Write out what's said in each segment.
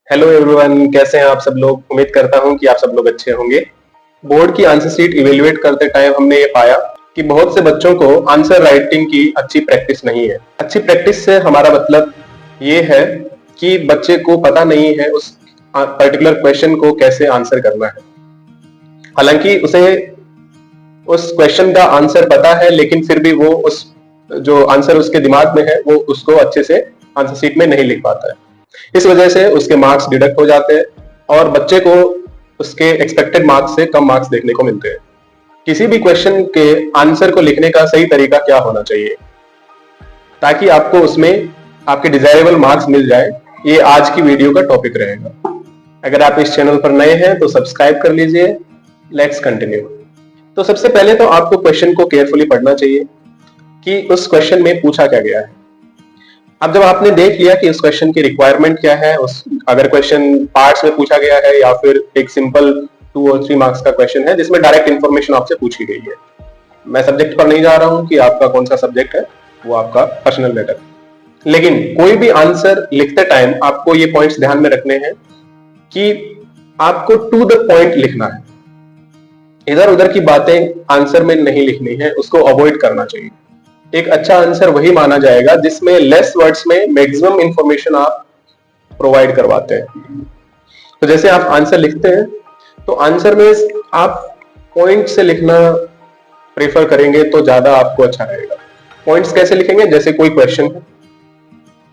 Hello everyone, कैसे हैं आप सब लोग। उम्मीद करता हूं कि आप सब लोग अच्छे होंगे। बोर्ड की आंसर शीट इवेल्युएट करते टाइम हमने ये पाया कि बहुत से बच्चों को आंसर राइटिंग की अच्छी प्रैक्टिस नहीं है। अच्छी प्रैक्टिस से हमारा मतलब ये है कि बच्चे को पता नहीं है उस पर्टिकुलर क्वेश्चन को कैसे आंसर करना है। हालांकि उसे उस क्वेश्चन का आंसर पता है, लेकिन फिर भी वो उस जो आंसर उसके दिमाग में है वो उसको अच्छे से आंसर शीट में नहीं लिख पाता है। इस वजह से उसके मार्क्स डिडक्ट हो जाते हैं और बच्चे को उसके एक्सपेक्टेड मार्क्स से कम मार्क्स देखने को मिलते हैं। किसी भी क्वेश्चन के आंसर को लिखने का सही तरीका क्या होना चाहिए ताकि आपको उसमें आपके डिजायरेबल मार्क्स मिल जाए, ये आज की वीडियो का टॉपिक रहेगा। अगर आप इस चैनल पर नए हैं तो सब्सक्राइब कर लीजिए। Let's continue. तो सबसे पहले तो आपको क्वेश्चन को केयरफुली पढ़ना चाहिए कि उस क्वेश्चन में पूछा क्या गया है। अब जब आपने देख लिया कि उस क्वेश्चन की रिक्वायरमेंट क्या है, उस अगर क्वेश्चन पार्ट्स में पूछा गया है या फिर एक सिंपल 2 और 3 मार्क्स का क्वेश्चन है जिसमें डायरेक्ट इन्फॉर्मेशन आपसे पूछी गई है। मैं सब्जेक्ट पर नहीं जा रहा हूं कि आपका कौन सा सब्जेक्ट है, वो आपका पर्सनल मैटर। लेकिन कोई भी आंसर लिखते टाइम आपको ये पॉइंट्स ध्यान में रखने हैं कि आपको टू द पॉइंट लिखना है। इधर उधर की बातें आंसर में नहीं लिखनी है, उसको अवॉइड करना चाहिए। एक अच्छा आंसर वही माना जाएगा जिसमें लेस वर्ड्स में मैक्सिमम इंफॉर्मेशन आप प्रोवाइड करवाते हैं। तो जैसे आप आंसर लिखते हैं तो आंसर में आप पॉइंट से लिखना प्रेफर करेंगे तो ज्यादा आपको अच्छा रहेगा। पॉइंट्स कैसे लिखेंगे, जैसे कोई क्वेश्चन है,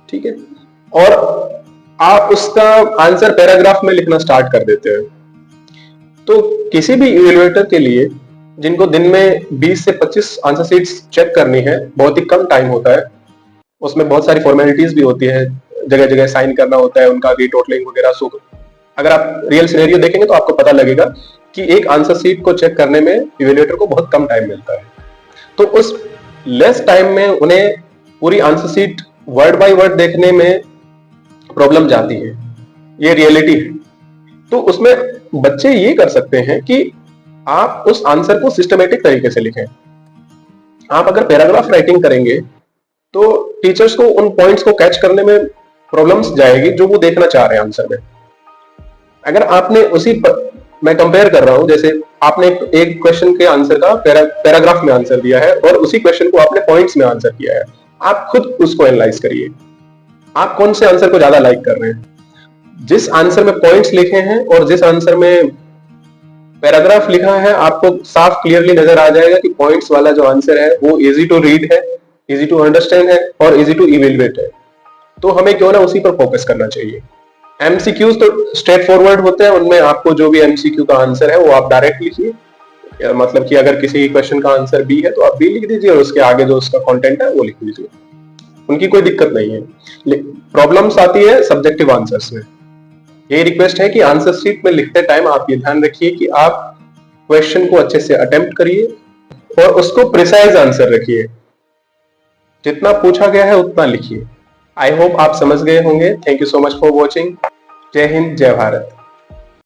ठीक है, और आप उसका आंसर पैराग्राफ में लिखना स्टार्ट कर देते हैं। तो किसी भी इवैल्यूएटर के लिए जिनको दिन में 20 से 25 आंसर शीट्स चेक करनी है, बहुत ही कम टाइम होता है। उसमें बहुत सारी फॉर्मेलिटीज भी होती है, जगह जगह साइन करना होता है, उनका रीटोटलिंग वगैरह। सो अगर आप रियल सिनेरियो देखेंगे तो आपको पता लगेगा कि एक आंसर शीट को चेक करने में इवैल्यूएटर को बहुत कम टाइम मिलता है। तो उस लेस टाइम में उन्हें पूरी answer sheet word by word देखने में प्रॉब्लम जाती है, ये रियलिटी है। तो उसमें बच्चे ये कर सकते हैं कि आप उस आंसर को सिस्टमेटिक तरीके से लिखें। आप अगर पैराग्राफ राइटिंग करेंगे तो टीचर्स को उन पॉइंट्स को कैच करने में प्रॉब्लम्स जाएगी जो वो देखना चाह रहे हैं आंसर में। अगर आपने मैं कंपेयर कर रहा हूं, जैसे आपने एक क्वेश्चन के आंसर का पैराग्राफ में आंसर दिया है और उसी क्वेश्चन को आपने पॉइंट्स में आंसर किया है। आप खुद उसको एनालाइज करिए, आप कौन से आंसर को ज्यादा लाइक कर रहे हैं। जिस आंसर में पॉइंट्स लिखे हैं और जिस आंसर में पैराग्राफ लिखा है, आपको साफ क्लियरली नजर आ जाएगा कि पॉइंट्स वाला जो आंसर है वो इजी टू रीड है, इजी टू अंडरस्टैंड है और इजी टू इवेल्युएट है। तो हमें क्यों ना उसी पर फोकस करना चाहिए। एमसीक्यूज तो स्ट्रेट फॉरवर्ड होते हैं, उनमें आपको जो भी एमसीक्यू का आंसर है वो आप डायरेक्ट लिखिए। मतलब कि अगर किसी क्वेश्चन का आंसर बी है तो आप बी लिख दीजिए और उसके आगे जो उसका कंटेंट है वो लिख दीजिए, उनकी कोई दिक्कत नहीं है। प्रॉब्लम्स आती है सब्जेक्टिव आंसर्स में। यही रिक्वेस्ट है कि आंसर शीट में लिखते टाइम आप ये ध्यान रखिए कि आप क्वेश्चन को अच्छे से अटेम्प्ट करिए और उसको प्रिसाइज आंसर रखिए। जितना पूछा गया है उतना लिखिए। आई होप आप समझ गए होंगे। Thank you so much for watching. जय हिंद, जय भारत।